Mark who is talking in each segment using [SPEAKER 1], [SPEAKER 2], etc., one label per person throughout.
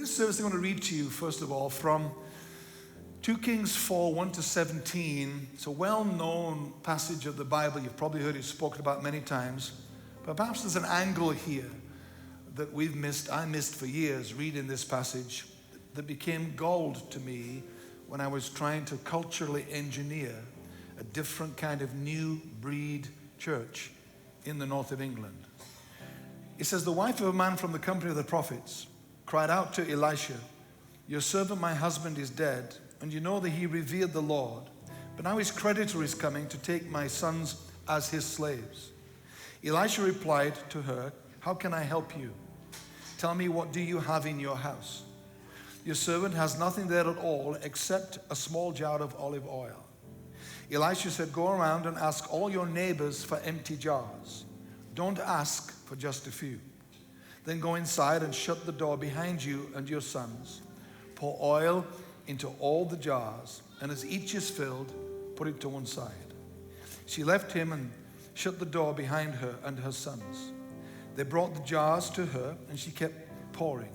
[SPEAKER 1] This service I'm going to read to you, first of all, from 2 Kings 4, 1 to 17. It's a well-known passage of the Bible. You've probably heard it spoken about many times. But perhaps there's an angle here that I missed for years reading this passage that became gold to me when I was trying to culturally engineer a different kind of new breed church in the north of England. It says, the wife of a man from the company of the prophets cried out to Elisha, your servant, my husband, is dead, and you know that he revered the Lord. But now his creditor is coming to take my sons as his slaves. Elisha replied to her, how can I help you? Tell me, what do you have in your house? Your servant has nothing there at all except a small jar of olive oil. Elisha said, go around and ask all your neighbors for empty jars. Don't ask for just a few. Then go inside and shut the door behind you and your sons. Pour oil into all the jars, and as each is filled, put it to one side. She left him and shut the door behind her and her sons. They brought the jars to her, and she kept pouring.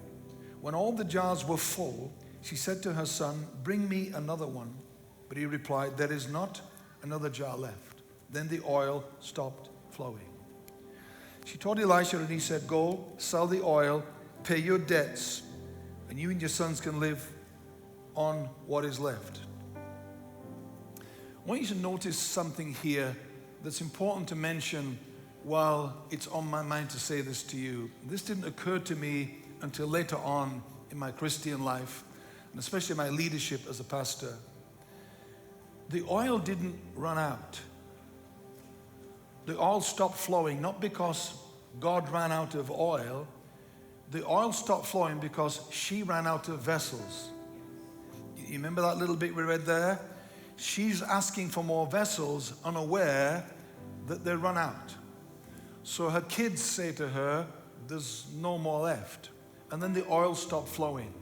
[SPEAKER 1] When all the jars were full, she said to her son, bring me another one. But he replied, there is not another jar left. Then the oil stopped flowing. She told Elisha, and he said, go, sell the oil, pay your debts, and you and your sons can live on what is left. I want you to notice something here that's important to mention while it's on my mind to say this to you. This didn't occur to me until later on in my Christian life, and especially my leadership as a pastor. The oil didn't run out. The oil stopped flowing, not because God ran out of oil. The oil stopped flowing because she ran out of vessels. You remember that little bit we read there? She's asking for more vessels, unaware that they run out. So her kids say to her, there's no more left. And then the oil stopped flowing.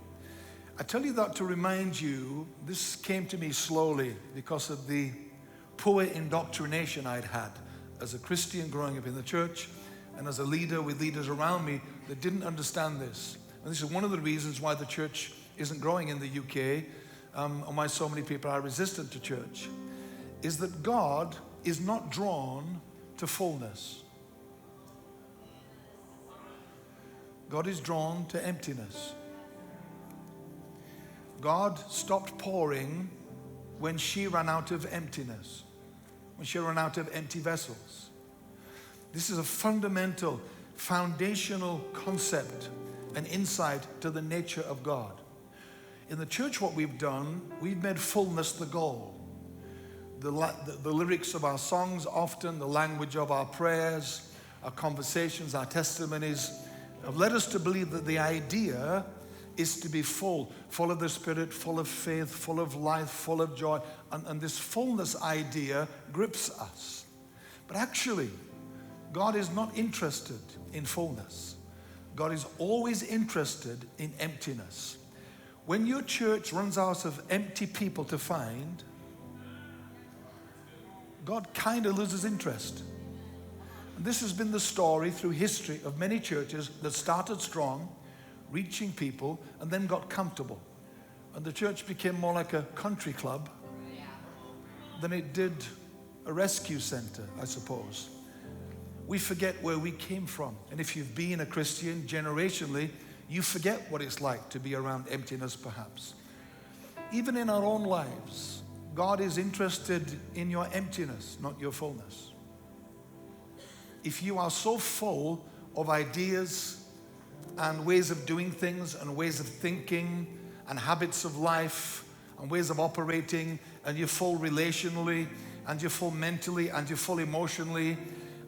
[SPEAKER 1] I tell you that to remind you, this came to me slowly because of the poor indoctrination I'd had as a Christian growing up in the church and as a leader with leaders around me that didn't understand this. And this is one of the reasons why the church isn't growing in the UK, and why so many people are resistant to church, is that God is not drawn to fullness. God is drawn to emptiness. God stopped pouring when she ran out of emptiness, when she ran out of empty vessels. This is a fundamental, foundational concept and insight to the nature of God. In the church, what we've done, we've made fullness the goal. The lyrics of our songs, often the language of our prayers, our conversations, our testimonies, have led us to believe that the idea is to be full of the Spirit, full of faith, full of life, full of joy. And this fullness idea grips us. But actually, God is not interested in fullness. God is always interested in emptiness. When your church runs out of empty people to find, God kind of loses interest. And this has been the story through history of many churches that started strong, reaching people, and then got comfortable. And the church became more like a country club than it did a rescue center, I suppose. We forget where we came from. And if you've been a Christian generationally, you forget what it's like to be around emptiness, perhaps. Even in our own lives, God is interested in your emptiness, not your fullness. If you are so full of ideas and ways of doing things and ways of thinking and habits of life and ways of operating, and you're full relationally and you're full mentally and you're full emotionally,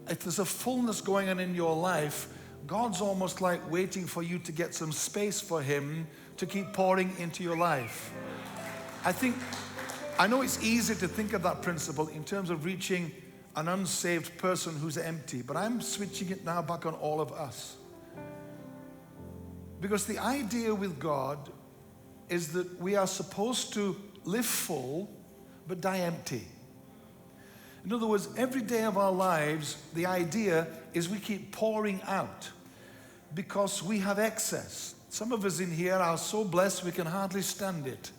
[SPEAKER 1] if there's a fullness going on in your life, God's almost like waiting for you to get some space for Him to keep pouring into your life. I know it's easy to think of that principle in terms of reaching an unsaved person who's empty, but I'm switching it now back on all of us. Because the idea with God is that we are supposed to live full but die empty. In other words, every day of our lives, the idea is we keep pouring out because we have excess. Some of us in here are so blessed we can hardly stand it.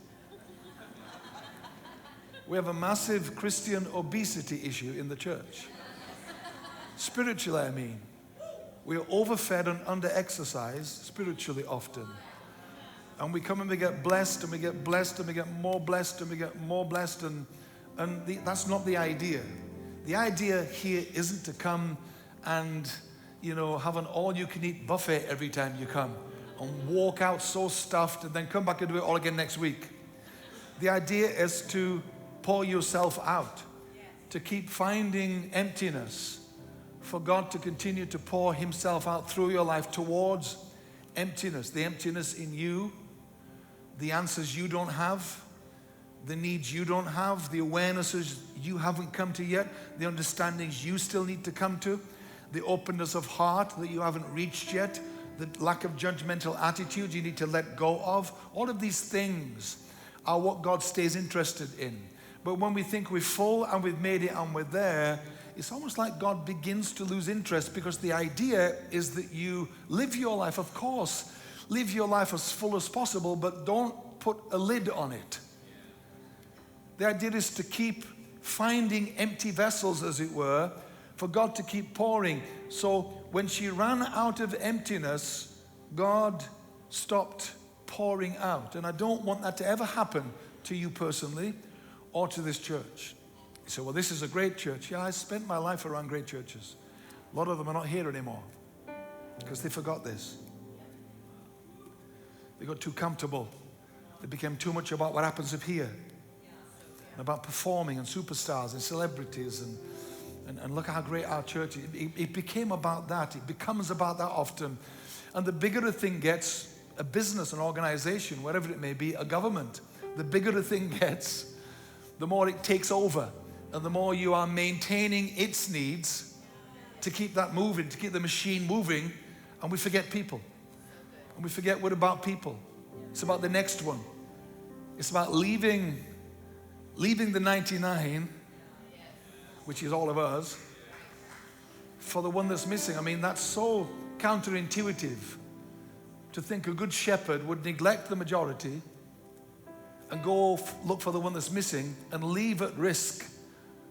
[SPEAKER 1] We have a massive Christian obesity issue in the church. Spiritually, I mean. We are overfed and under-exercised spiritually often. And we come and we get blessed and we get blessed and we get more blessed and we get more blessed, that's not the idea. The idea here isn't to come and, have an all-you-can-eat buffet every time you come and walk out so stuffed and then come back and do it all again next week. The idea is to pour yourself out, to keep finding emptiness, for God to continue to pour himself out through your life towards emptiness, the emptiness in you, the answers you don't have, the needs you don't have, the awarenesses you haven't come to yet, the understandings you still need to come to, the openness of heart that you haven't reached yet, the lack of judgmental attitude you need to let go of. All of these things are what God stays interested in. But when we think we're full and we've made it and we're there, it's almost like God begins to lose interest, because the idea is that you live your life, of course, live your life as full as possible, but don't put a lid on it. The idea is to keep finding empty vessels, as it were, for God to keep pouring. So when she ran out of emptiness, God stopped pouring out. And I don't want that to ever happen to you personally or to this church. You say, well, this is a great church. Yeah, I spent my life around great churches. A lot of them are not here anymore because they forgot this. They got too comfortable. They became too much about what happens up here, and about performing and superstars and celebrities and look how great our church is. It became about that. It becomes about that often. And the bigger a thing gets, a business, an organization, whatever it may be, a government, the bigger a thing gets, the more it takes over. And the more you are maintaining its needs to keep that moving, to keep the machine moving, and we forget people. And we forget we're about people. It's about the next one. It's about leaving the 99, which is all of us, for the one that's missing. I mean, that's so counterintuitive to think a good shepherd would neglect the majority and go look for the one that's missing and leave at risk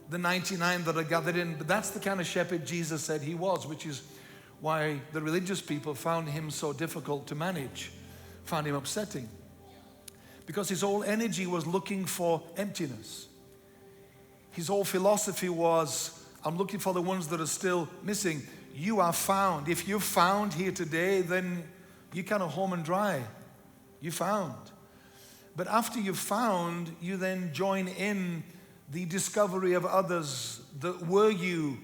[SPEAKER 1] the 99 that are gathered in. But that's the kind of shepherd Jesus said he was, which is why the religious people found him so difficult to manage, found him upsetting. Because his whole energy was looking for emptiness. His whole philosophy was, I'm looking for the ones that are still missing. You are found. If you're found here today, then you're kind of home and dry. You found. But after you've found, you then join in the discovery of others that were you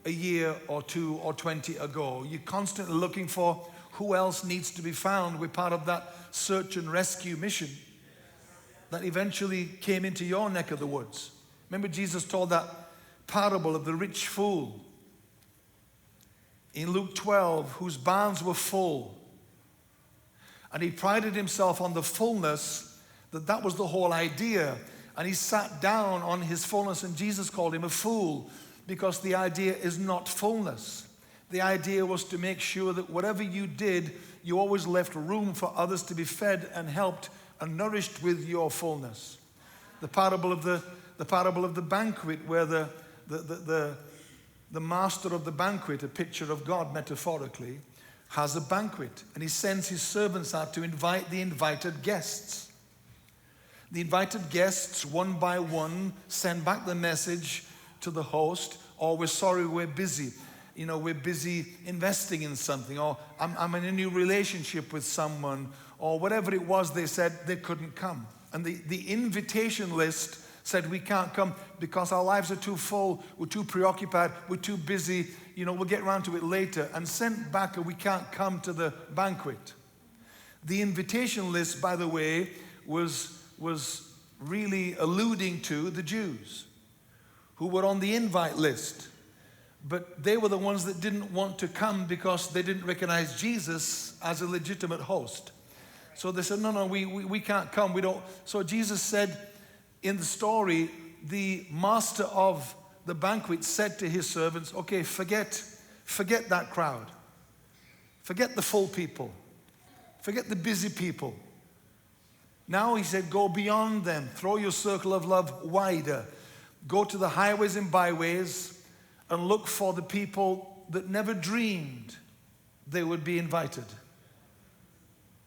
[SPEAKER 1] a year or 2 or 20 ago. You're constantly looking for who else needs to be found. We're part of that search and rescue mission that eventually came into your neck of the woods. Remember, Jesus told that parable of the rich fool in Luke 12, whose barns were full. And he prided himself on the fullness, that was the whole idea. And he sat down on his fullness, and Jesus called him a fool, because the idea is not fullness. The idea was to make sure that whatever you did, you always left room for others to be fed and helped and nourished with your fullness. The parable of the banquet, where the master of the banquet, a picture of God metaphorically, has a banquet, and he sends his servants out to invite the invited guests. The invited guests, one by one, send back the message to the host, or we're sorry, we're busy. We're busy investing in something, or I'm in a new relationship with someone, or whatever it was they said, they couldn't come. And the invitation list said, we can't come because our lives are too full, we're too preoccupied, we're too busy, we'll get around to it later, and sent back, we can't come to the banquet. The invitation list, by the way, was really alluding to the Jews who were on the invite list. But they were the ones that didn't want to come because they didn't recognize Jesus as a legitimate host. So they said, no, we can't come. We don't. So Jesus said in the story, the master of the banquet said to his servants, okay, forget that crowd. Forget the full people. Forget the busy people. Now he said, go beyond them. Throw your circle of love wider. Go to the highways and byways and look for the people that never dreamed they would be invited.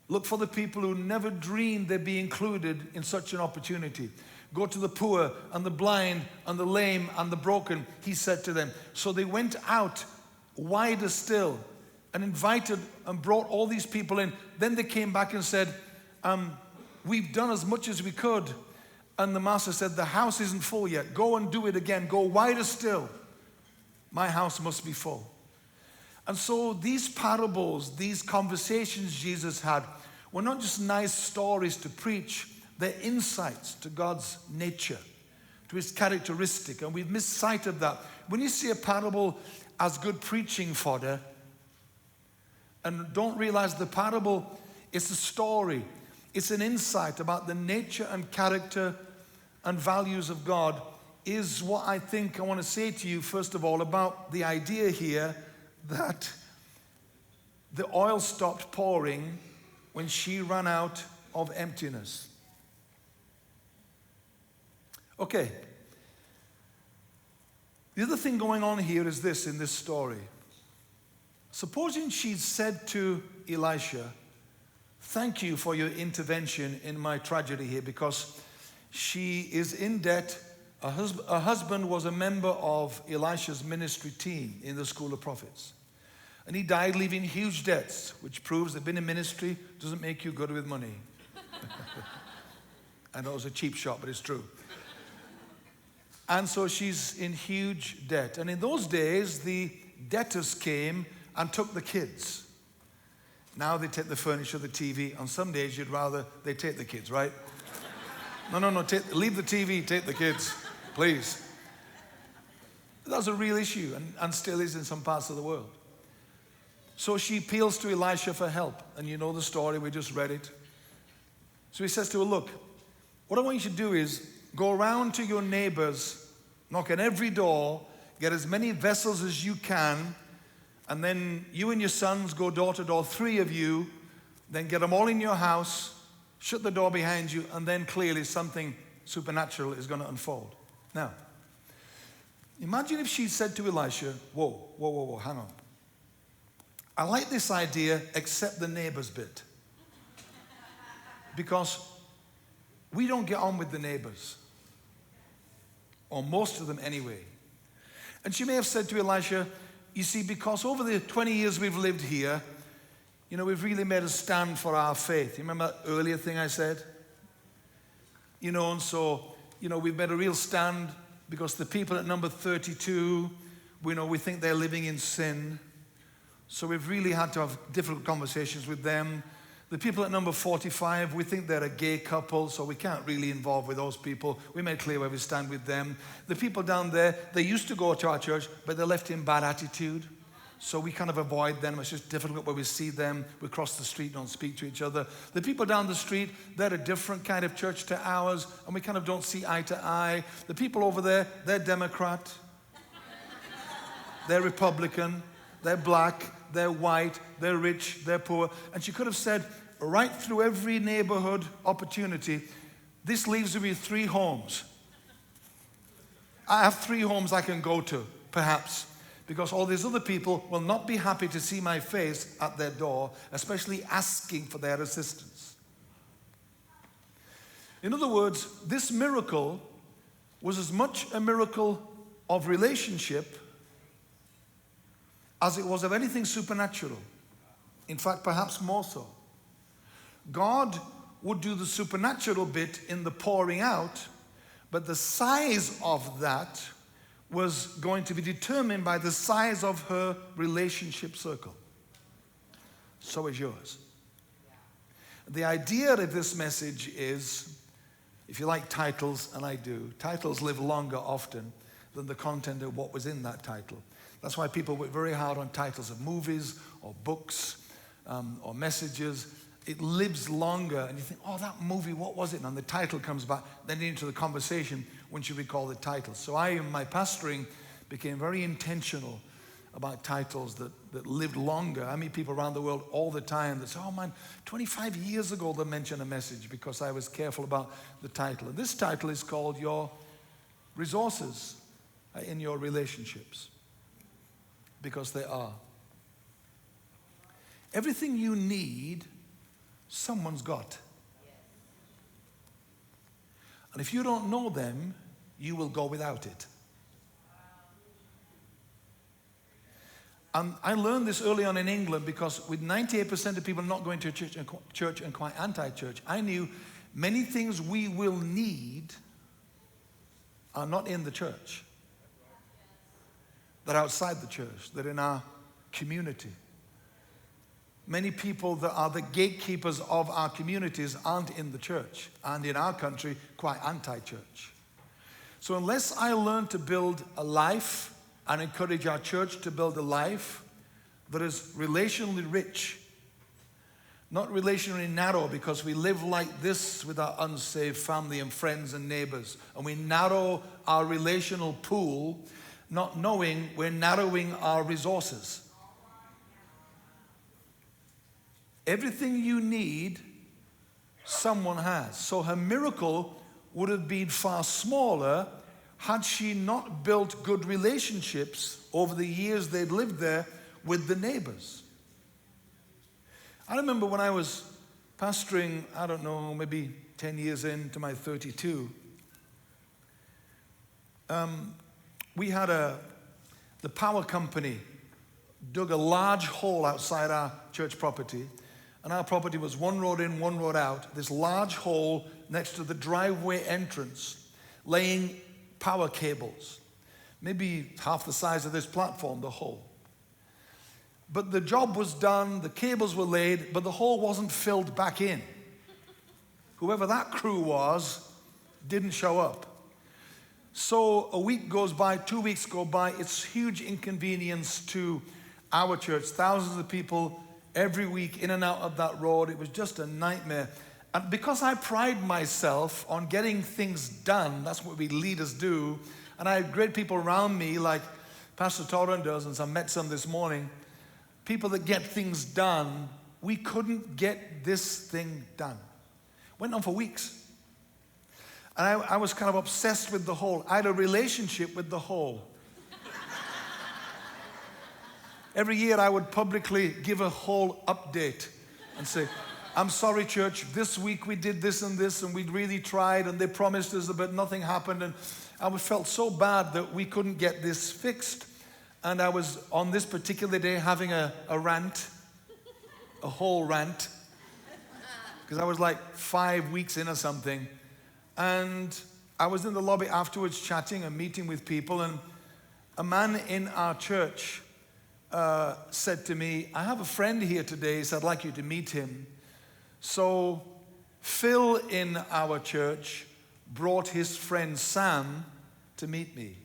[SPEAKER 1] Look for the people who never dreamed they'd be included in such an opportunity. Go to the poor and the blind and the lame and the broken, he said to them. So they went out wider still and invited and brought all these people in. Then they came back and said, we've done as much as we could. And the master said, the house isn't full yet. Go and do it again. Go wider still. My house must be full. And so these parables, these conversations Jesus had, were not just nice stories to preach. They're insights to God's nature, to his characteristic. And we've missed sight of that. When you see a parable as good preaching fodder, and don't realize the parable is a story. It's an insight about the nature and character and values of God, is what I think I want to say to you, first of all, about the idea here that the oil stopped pouring when she ran out of emptiness. Okay. The other thing going on here is this in this story. Supposing she'd said to Elisha, thank you for your intervention in my tragedy here, because she is in debt. Her husband was a member of Elisha's ministry team in the school of prophets. And he died leaving huge debts, which proves that being in ministry doesn't make you good with money. I know it's a cheap shot, but it's true. And so she's in huge debt. And in those days, the debtors came and took the kids. Now they take the furniture, the TV. On some days, you'd rather they take the kids, right? No, leave the TV, take the kids, please. That's a real issue and still is in some parts of the world. So she appeals to Elisha for help. And you know the story, we just read it. So he says to her, look, what I want you to do is go around to your neighbors, knock on every door, get as many vessels as you can, and then you and your sons go door to door, 3 of you, then get them all in your house, shut the door behind you, and then clearly something supernatural is going to unfold. Now, imagine if she said to Elisha, whoa, hang on. I like this idea, except the neighbors bit. Because we don't get on with the neighbors. Or most of them anyway. And she may have said to Elisha, you see, because over the 20 years we've lived here, you know, we've really made a stand for our faith. You remember that earlier thing I said? You know, and so, you know, we've made a real stand because the people at number 32, we think they're living in sin. So we've really had to have difficult conversations with them. The people at number 45, we think they're a gay couple, so we can't really involve with those people. We made clear where we stand with them. The people down there, they used to go to our church, but they left in bad attitude. So we kind of avoid them. It's just difficult where we see them. We cross the street, don't speak to each other. The people down the street, they're a different kind of church to ours, and we kind of don't see eye to eye. The people over there, they're Democrat. They're Republican. They're black. They're white. They're rich. They're poor. And she could have said, right through every neighborhood opportunity, this leaves me with 3 homes. I have 3 homes I can go to, perhaps, because all these other people will not be happy to see my face at their door, especially asking for their assistance. In other words, this miracle was as much a miracle of relationship as it was of anything supernatural. In fact, perhaps more so. God would do the supernatural bit in the pouring out, but the size of that was going to be determined by the size of her relationship circle. So is yours. The idea of this message is, if you like titles, and I do, titles live longer often than the content of what was in that title. That's why people work very hard on titles of movies or books or messages. It lives longer, and you think, oh, that movie, what was it? And the title comes back, then into the conversation once you recall the title. So I, in my pastoring, became very intentional about titles that that lived longer. I meet people around the world all the time that say, oh man, 25 years ago they mentioned a message because I was careful about the title. And this title is called Your Resources in Your Relationships, because they are. Everything you need, someone's got. And if you don't know them, you will go without it. And I learned this early on in England because with 98% of people not going to church and quite anti-church, I knew many things we will need are not in the church. They're outside the church. They're in our community. Many people that are the gatekeepers of our communities aren't in the church, and in our country, quite anti-church. So unless I learn to build a life and encourage our church to build a life that is relationally rich, not relationally narrow, because we live like this with our unsaved family and friends and neighbors, and we narrow our relational pool, not knowing we're narrowing our resources. Everything you need, someone has. So her miracle would have been far smaller had she not built good relationships over the years they'd lived there with the neighbors. I remember when I was pastoring, I don't know, maybe 10 years into my 32, we had the power company dug a large hole outside our church property, and our property was one road in, one road out, this large hole next to the driveway entrance, laying power cables, maybe half the size of this platform, the hole. But the job was done, the cables were laid, but the hole wasn't filled back in. Whoever that crew was didn't show up. So a week goes by, 2 weeks go by, it's huge inconvenience to our church, thousands of people every week in and out of that road. It was just a nightmare. And because I pride myself on getting things done, that's what we leaders do, and I had great people around me like Pastor Torren does, and I met some this morning, people that get things done, we couldn't get this thing done. Went on for weeks. And I was kind of obsessed with the hole. I had a relationship with the hole. Every year I would publicly give a whole update and say, I'm sorry, church, this week we did this and we really tried, and they promised us, but nothing happened. And I felt so bad that we couldn't get this fixed. And I was on this particular day having a rant, a whole rant, because I was like 5 weeks in or something. And I was in the lobby afterwards chatting and meeting with people, and a man in our church said to me, I have a friend here today, so I'd like you to meet him. So Phil in our church brought his friend Sam to meet me.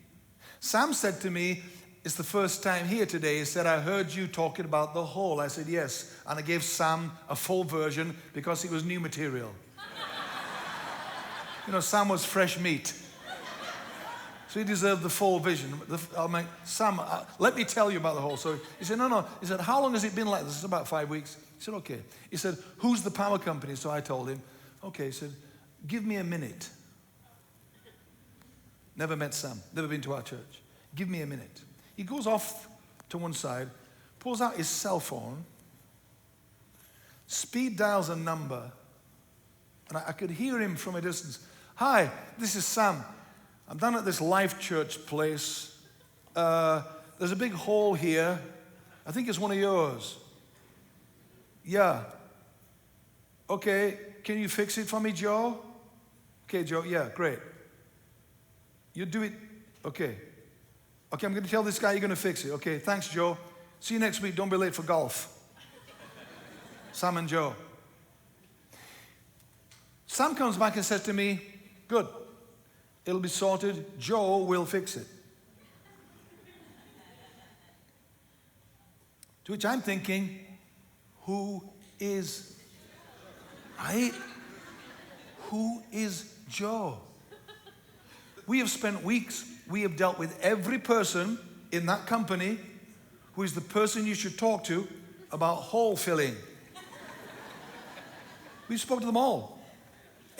[SPEAKER 1] Sam said to me, it's the first time here today. He said, I heard you talking about the hole. I said, yes. And I gave Sam a full version because it was new material. You know, Sam was fresh meat. So he deserved the full vision. I'm like, Sam, let me tell you about the hole. So he said, no. He said, how long has it been like this? It's about 5 weeks. He said, okay. He said, who's the power company? So I told him, okay. He said, give me a minute. Never met Sam, never been to our church. Give me a minute. He goes off to one side, pulls out his cell phone, speed dials a number, and I could hear him from a distance. Hi, this is Sam. I'm down at this Life Church place. There's a big hole here. I think it's one of yours. Yeah. Okay, can you fix it for me, Joe? Okay, Joe, yeah, great. You do it, okay. Okay, I'm going to tell this guy you're going to fix it. Okay, thanks, Joe. See you next week. Don't be late for golf. Sam and Joe. Sam comes back and says to me, good. It'll be sorted. Joe will fix it. To which I'm thinking, who is, right? Who is Joe? We have spent weeks, we have dealt with every person in that company who is the person you should talk to about hole filling. We spoke to them all.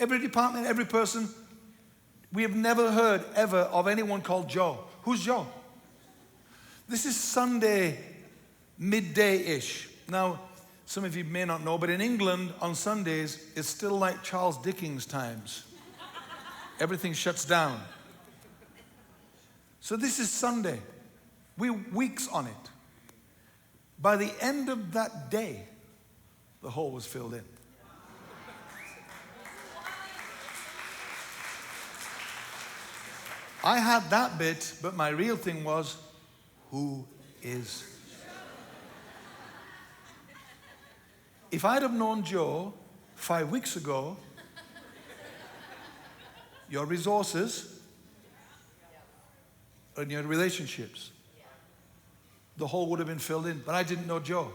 [SPEAKER 1] Every department, every person. We have never heard ever of anyone called Joe. Who's Joe? This is Sunday, midday-ish. Now, some of you may not know, but in England on Sundays, it's still like Charles Dickens times. Everything shuts down. So this is Sunday. We're weeks on it. By the end of that day, the hole was filled in. I had that bit, but my real thing was, who is? If I'd have known Joe 5 weeks ago, your resources and your relationships, the hole would have been filled in. But I didn't know Joe.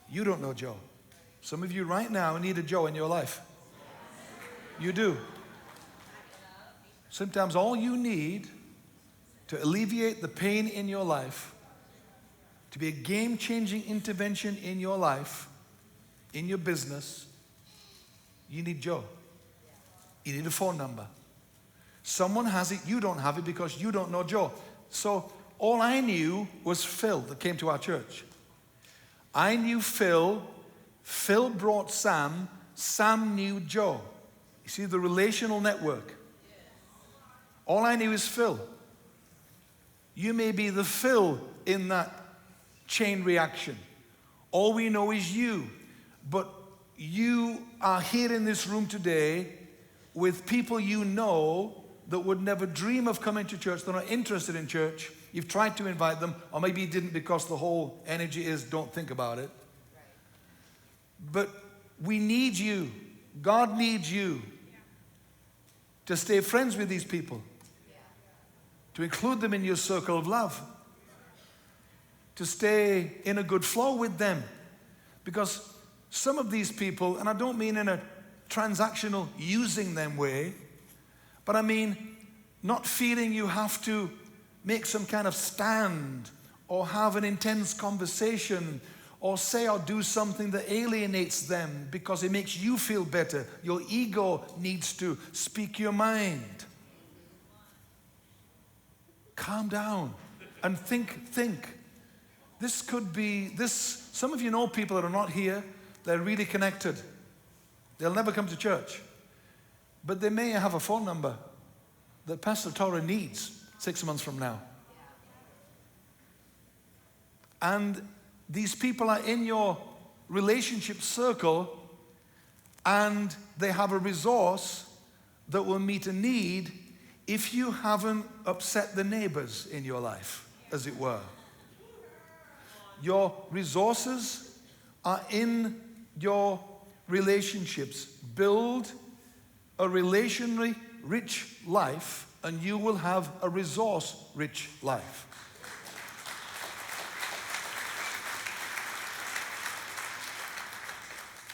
[SPEAKER 1] You don't know Joe. Some of you right now need a Joe in your life. You do. Sometimes all you need to alleviate the pain in your life, to be a game-changing intervention in your life, in your business, you need Joe. You need a phone number. Someone has it, you don't have it because you don't know Joe. So all I knew was Phil that came to our church. I knew Phil. Phil brought Sam. Sam knew Joe. You see the relational network. All I knew is Phil. You may be the Phil in that chain reaction. All we know is you. But you are here in this room today with people you know that would never dream of coming to church. They're not interested in church. You've tried to invite them, or maybe you didn't because the whole energy is don't think about it. But we need you. God needs you to stay friends with these people, to include them in your circle of love, to stay in a good flow with them. Because some of these people, and I don't mean in a transactional using them way, but I mean not feeling you have to make some kind of stand or have an intense conversation or say or do something that alienates them because it makes you feel better. Your ego needs to speak your mind. Calm down and think. This could be, some of you know people that are not here, they're really connected. They'll never come to church. But they may have a phone number that Pastor Torah needs 6 months from now. And these people are in your relationship circle and they have a resource that will meet a need if you haven't upset the neighbors in your life, as it were. Your resources are in your relationships. Build a relationally rich life and you will have a resource-rich life.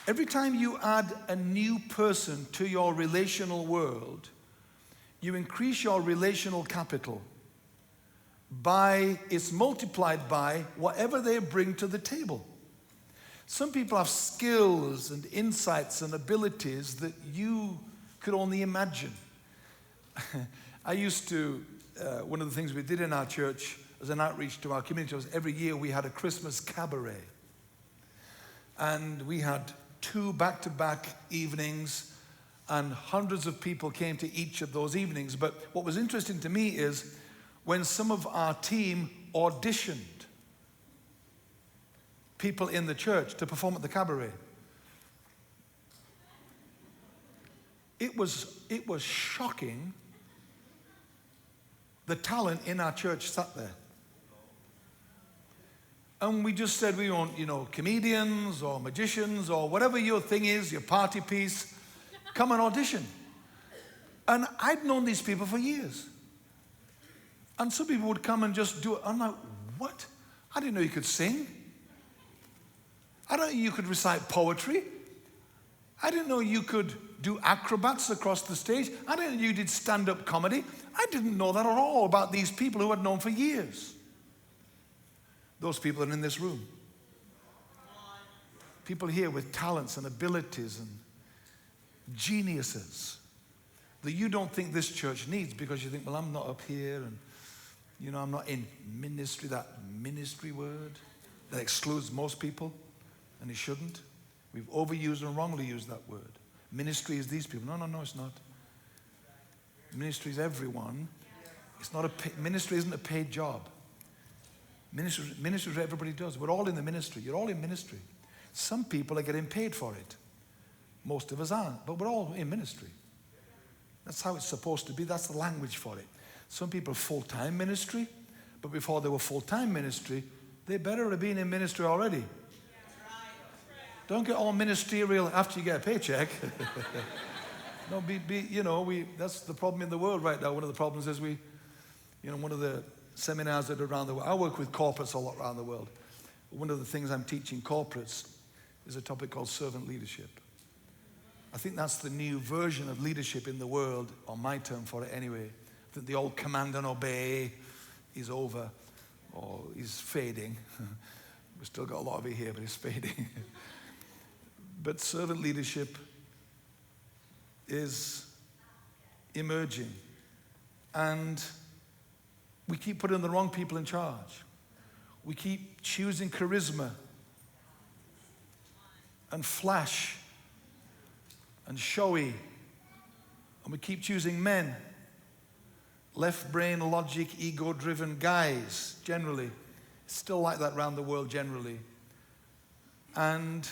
[SPEAKER 1] Every time you add a new person to your relational world, you increase your relational capital it's multiplied by whatever they bring to the table. Some people have skills and insights and abilities that you could only imagine. I used to, one of the things we did in our church as an outreach to our community was every year we had a Christmas cabaret. And we had 2 back-to-back evenings, and hundreds of people came to each of those evenings. But what was interesting to me is when some of our team auditioned people in the church to perform at the cabaret. It was shocking the talent in our church sat there. And we just said we want, comedians or magicians or whatever your thing is, your party piece, come and audition. And I'd known these people for years. And some people would come and just do it. I'm like, what? I didn't know you could sing. I didn't know you could recite poetry. I didn't know you could do acrobats across the stage. I didn't know you did stand-up comedy. I didn't know that at all about these people who I'd known for years. Those people are in this room. People here with talents and abilities and geniuses that you don't think this church needs because you think, well, I'm not up here and, I'm not in ministry, that ministry word that excludes most people, and it shouldn't. We've overused and wrongly used that word. Ministry is these people. No, it's not. Ministry is everyone. It's not ministry isn't a paid job. Ministry is what everybody does. We're all in the ministry. You're all in ministry. Some people are getting paid for it. Most of us aren't, but we're all in ministry. That's how it's supposed to be. That's the language for it. Some people are full-time ministry, but before they were full-time ministry, they better have been in ministry already. Don't get all ministerial after you get a paycheck. No, that's the problem in the world right now. One of the problems is one of the seminars that are around the world, I work with corporates a lot around the world. One of the things I'm teaching corporates is a topic called servant leadership. I think that's the new version of leadership in the world, or my term for it anyway. I think the old command and obey is over, or is fading. We've still got a lot of it here, but it's fading. But servant leadership is emerging. And we keep putting the wrong people in charge. We keep choosing charisma and flash and showy. And we keep choosing men, left brain, logic, ego-driven guys, generally. It's still like that around the world generally. And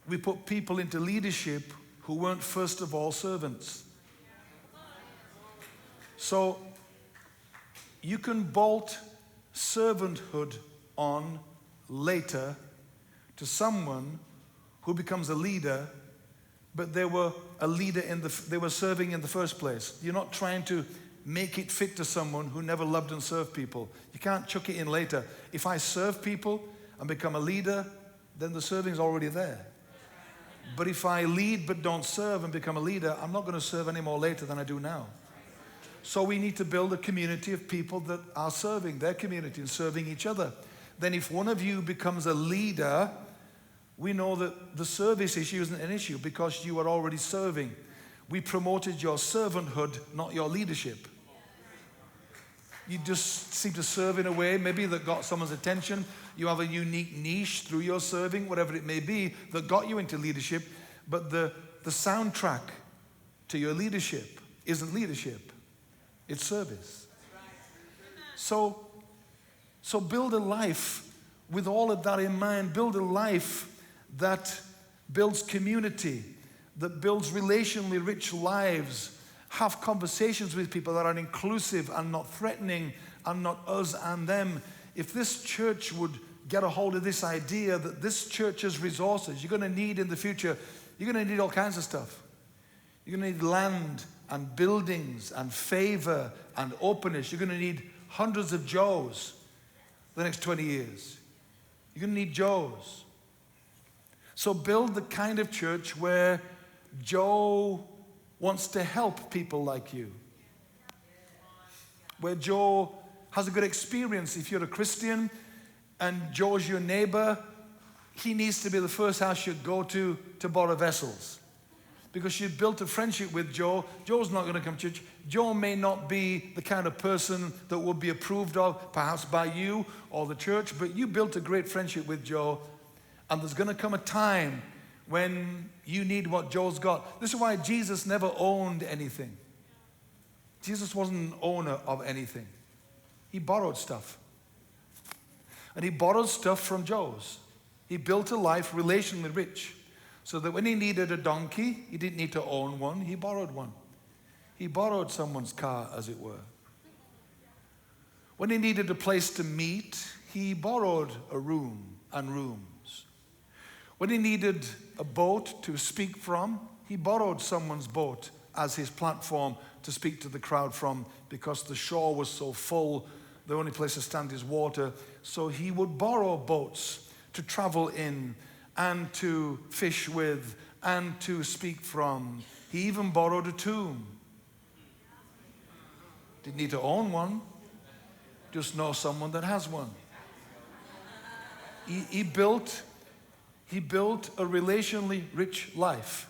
[SPEAKER 1] we put people into leadership who weren't first of all servants. So you can bolt servanthood on later to someone who becomes a leader, but they were a leader they were serving in the first place. You're not trying to make it fit to someone who never loved and served people. You can't chuck it in later. If I serve people and become a leader, then the serving's already there. But if I lead but don't serve and become a leader, I'm not going to serve any more later than I do now. So we need to build a community of people that are serving their community and serving each other. Then if one of you becomes a leader, we know that the service issue isn't an issue because you are already serving. We promoted your servanthood, not your leadership. You just seem to serve in a way maybe that got someone's attention. You have a unique niche through your serving, whatever it may be, that got you into leadership. But the soundtrack to your leadership isn't leadership. It's service. So build a life with all of that in mind. Build a life that builds community, that builds relationally rich lives. Have conversations with people that are inclusive and not threatening and not us and them. If this church would get a hold of this idea that this church's resources, you're going to need in the future, you're going to need all kinds of stuff. You're going to need land and buildings and favor and openness. You're going to need hundreds of Joes the next 20 years. You're going to need Joes. So build the kind of church where Joe wants to help people like you. Where Joe has a good experience. If you're a Christian and Joe's your neighbor, he needs to be the first house you go to borrow vessels. Because you built a friendship with Joe. Joe's not going to come to church. Joe may not be the kind of person that would be approved of, perhaps by you or the church, but you built a great friendship with Joe. And there's going to come a time when you need what Joe's got. This is why Jesus never owned anything. Jesus wasn't an owner of anything. He borrowed stuff. And he borrowed stuff from Joe's. He built a life relationally rich. So that when he needed a donkey, he didn't need to own one, he borrowed one. He borrowed someone's car, as it were. When he needed a place to meet, he borrowed a room and rooms. When he needed a boat to speak from, he borrowed someone's boat as his platform to speak to the crowd from, because the shore was so full, the only place to stand is water. So he would borrow boats to travel in and to fish with and to speak from. He even borrowed a tomb. Didn't need to own one, just know someone that has one. He built a relationally rich life.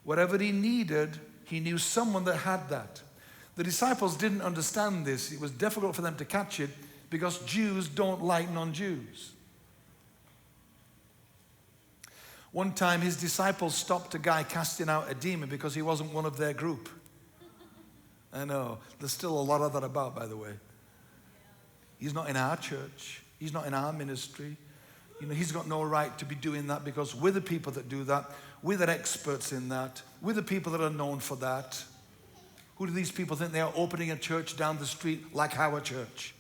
[SPEAKER 1] Whatever he needed, he knew someone that had that. The disciples didn't understand this. It was difficult for them to catch it because Jews don't like non-Jews. One time his disciples stopped a guy casting out a demon because he wasn't one of their group. I know, there's still a lot of that about, by the way. He's not in our church. He's not in our ministry. You know, he's got no right to be doing that because we're the people that do that. We're the experts in that. We're the people that are known for that. Who do these people think they are, opening a church down the street like our church?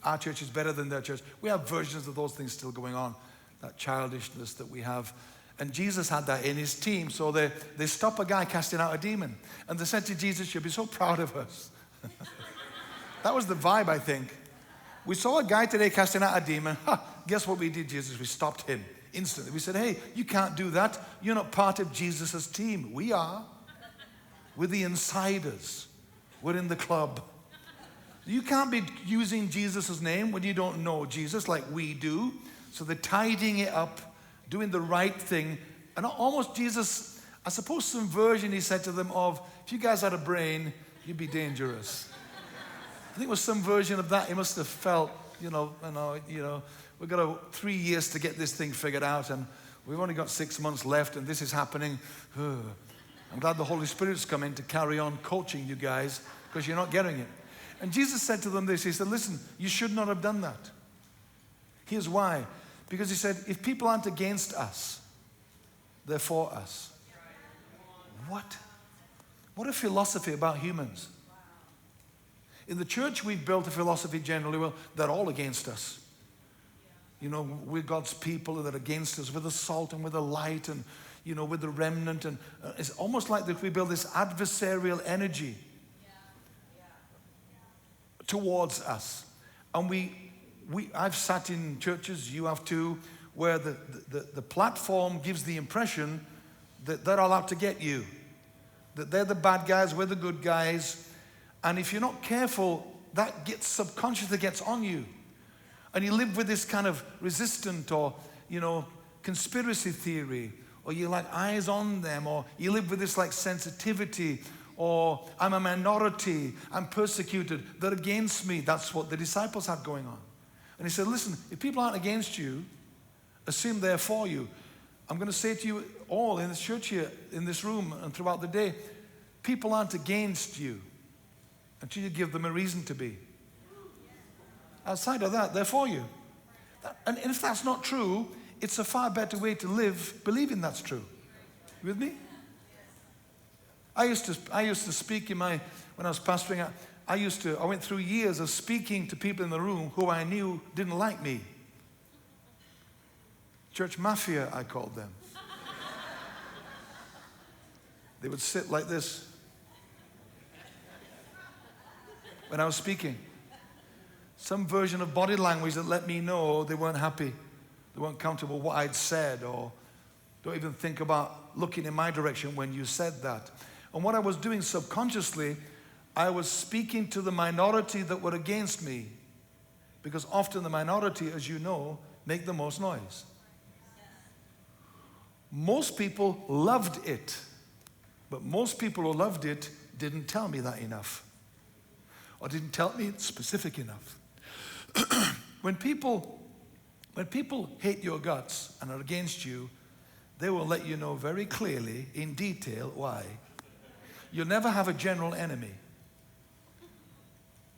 [SPEAKER 1] Our church is better than their church. We have versions of those things still going on, that childishness that we have. And Jesus had that in his team. So they stop a guy casting out a demon. And they said to Jesus, you'll be so proud of us. That was the vibe, I think. We saw a guy today casting out a demon. Guess what we did, Jesus? We stopped him instantly. We said, hey, you can't do that. You're not part of Jesus' team. We are. We're the insiders. We're in the club. You can't be using Jesus' name when you don't know Jesus like we do. So they're tidying it up, doing the right thing. And almost Jesus, I suppose some version he said to them of, if you guys had a brain, you'd be dangerous. I think it was some version of that. He must have felt, we've got 3 years to get this thing figured out, and we've only got 6 months left, and this is happening. I'm glad the Holy Spirit's come in to carry on coaching you guys, because you're not getting it. And Jesus said to them this. He said, listen, you should not have done that. Here's why. Because he said, if people aren't against us, they're for us. What? What a philosophy about humans. In the church, we've built a philosophy generally, well, they're all against us. You know, we're God's people and they're against us. We're the salt and we're the light and, we're the remnant. And it's almost like that we build this adversarial energy towards us. And I've sat in churches, you have too, where the platform gives the impression that they're all out to get you. That they're the bad guys, we're the good guys. And if you're not careful, that gets subconsciously gets on you. And you live with this kind of resistant or, conspiracy theory, or you're like eyes on them, or you live with this like sensitivity, or I'm a minority, I'm persecuted, they're against me. That's what the disciples had going on. And he said, listen, if people aren't against you, assume they're for you. I'm going to say to you all in this church here, in this room and throughout the day, people aren't against you until you give them a reason to be. Outside of that, they're for you. And if that's not true, it's a far better way to live believing that's true. You with me? I used to speak when I was pastoring. I went through years of speaking to people in the room who I knew didn't like me. Church mafia, I called them. They would sit like this when I was speaking. Some version of body language that let me know they weren't happy. They weren't comfortable with what I'd said, or don't even think about looking in my direction when you said that. And what I was doing subconsciously, I was speaking to the minority that were against me. Because often the minority, as you know, make the most noise. Most people loved it. But most people who loved it didn't tell me that enough. Or didn't tell me it's specific enough. When people hate your guts and are against you, they will let you know very clearly, in detail, why. You'll never have a general enemy.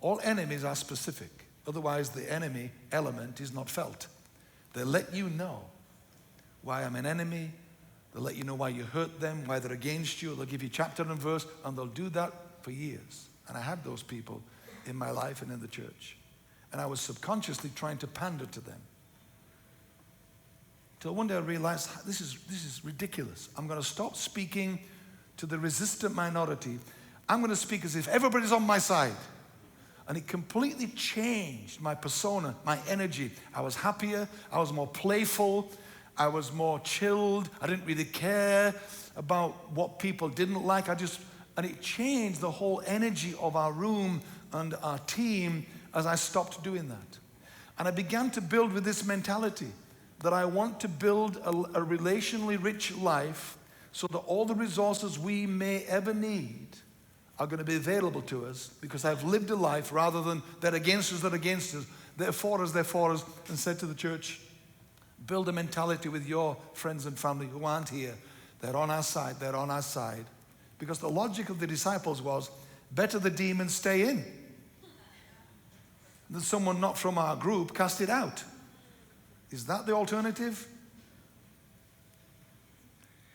[SPEAKER 1] All enemies are specific. Otherwise, the enemy element is not felt. They let you know why I'm an enemy. They'll let you know why you hurt them, why they're against you. They'll give you chapter and verse, and they'll do that for years. And I had those people in my life and in the church. And I was subconsciously trying to pander to them. Till one day I realized, this is ridiculous. I'm going to stop speaking to the resistant minority. I'm going to speak as if everybody's on my side. And it completely changed my persona, my energy. I was happier. I was more playful. I was more chilled. I didn't really care about what people didn't like. And it changed the whole energy of our room and our team as I stopped doing that. And I began to build with this mentality that I want to build a relationally rich life so that all the resources we may ever need are going to be available to us because I've lived a life rather than they're against us, they're against us, they're for us, and said to the church, build a mentality with your friends and family who aren't here. They're on our side, they're on our side. Because the logic of the disciples was, better the demons stay in than someone not from our group cast it out. Is that the alternative?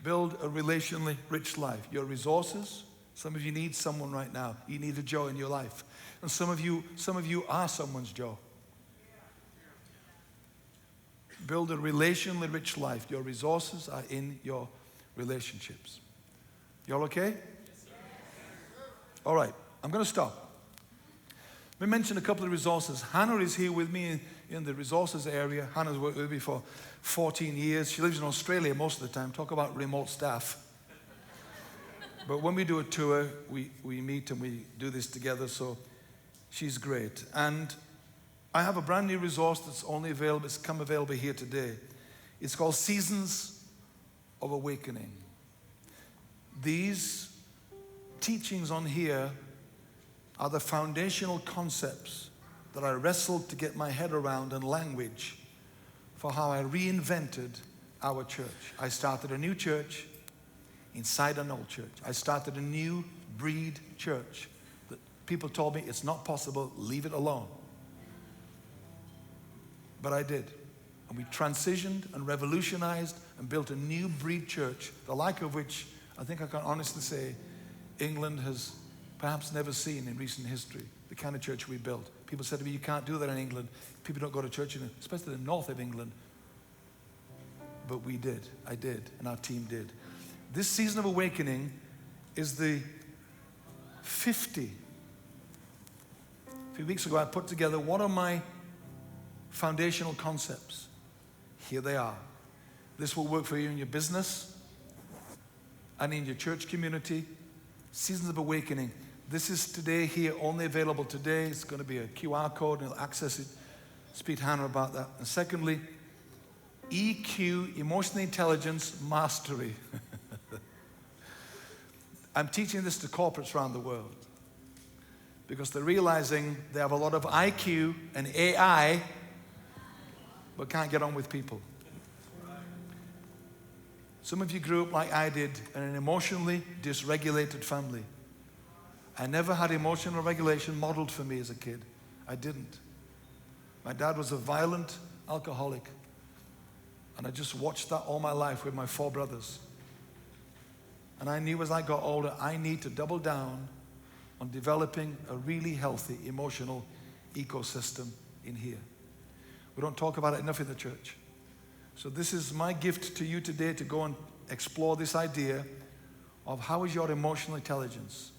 [SPEAKER 1] Build a relationally rich life. Your resources, some of you need someone right now. You need a Joe in your life. And some of you are someone's Joe. Build a relationally rich life. Your resources are in your relationships. Y'all okay? All right, I'm going to stop. Let me mention a couple of resources. Hannah is here with me in the resources area. Hannah's worked with me for 14 years. She lives in Australia most of the time. Talk about remote staff. But when we do a tour, we meet and we do this together, so she's great. And I have a brand new resource that's only available, it's come available here today. It's called Seasons of Awakening. These teachings on here are the foundational concepts that I wrestled to get my head around and language for how I reinvented our church. I started a new church inside an old church. I started a new breed church that people told me it's not possible, leave it alone. But I did. And we transitioned and revolutionized and built a new breed church, the like of which I think I can honestly say England has perhaps never seen in recent history, the kind of church we built. People said to me, you can't do that in England. People don't go to church, especially the north of England. But we did. I did. And our team did. This season of awakening is the 50. A few weeks ago, I put together what are my foundational concepts. Here they are. This will work for you in your business and in your church community. Seasons of awakening. This is today here, only available today. It's going to be a QR code and you'll access it. Speak to Hannah about that. And secondly, EQ, Emotional Intelligence Mastery. I'm teaching this to corporates around the world because they're realizing they have a lot of IQ and AI but can't get on with people. Some of you grew up like I did in an emotionally dysregulated family. I never had emotional regulation modeled for me as a kid. I didn't. My dad was a violent alcoholic. And I just watched that all my life with my 4 brothers. And I knew as I got older, I need to double down on developing a really healthy emotional ecosystem in here. We don't talk about it enough in the church. So this is my gift to you today to go and explore this idea of how is your emotional intelligence?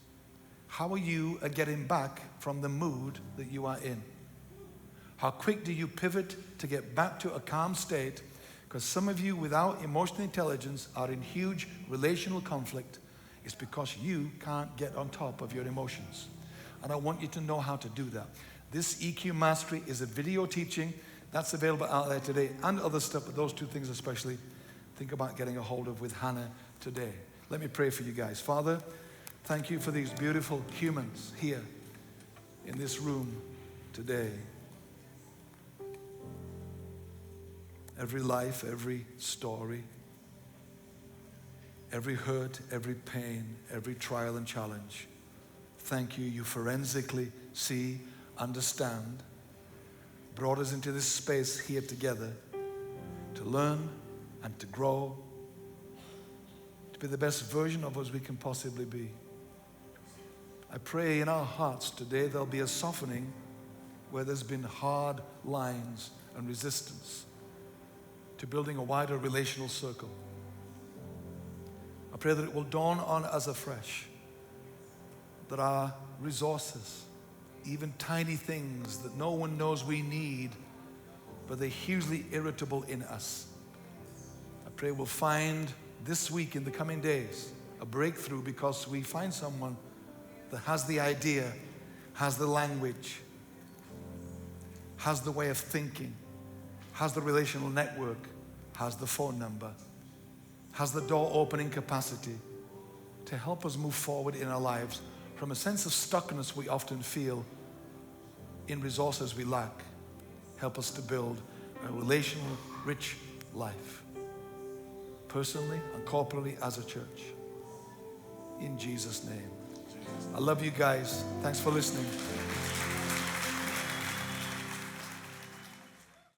[SPEAKER 1] How are you at getting back from the mood that you are in? How quick do you pivot to get back to a calm state? Because some of you without emotional intelligence are in huge relational conflict. It's because you can't get on top of your emotions. And I want you to know how to do that. This EQ Mastery is a video teaching that's available out there today and other stuff, but those 2 things especially, think about getting a hold of with Hannah today. Let me pray for you guys. Father, thank you for these beautiful humans here in this room today. Every life, every story, every hurt, every pain, every trial and challenge. Thank you, you forensically see, understand, brought us into this space here together to learn and to grow, to be the best version of us we can possibly be. I pray in our hearts today there'll be a softening where there's been hard lines and resistance to building a wider relational circle. I pray that it will dawn on us afresh that our resources, even tiny things that no one knows we need, but they're hugely irritable in us. I pray we'll find this week, in the coming days, a breakthrough because we find someone that has the idea, has the language, has the way of thinking, has the relational network, has the phone number, has the door opening capacity to help us move forward in our lives from a sense of stuckness we often feel in resources we lack. Help us to build a relational, rich life, personally and corporately as a church. In Jesus' name. I love you guys. Thanks for listening.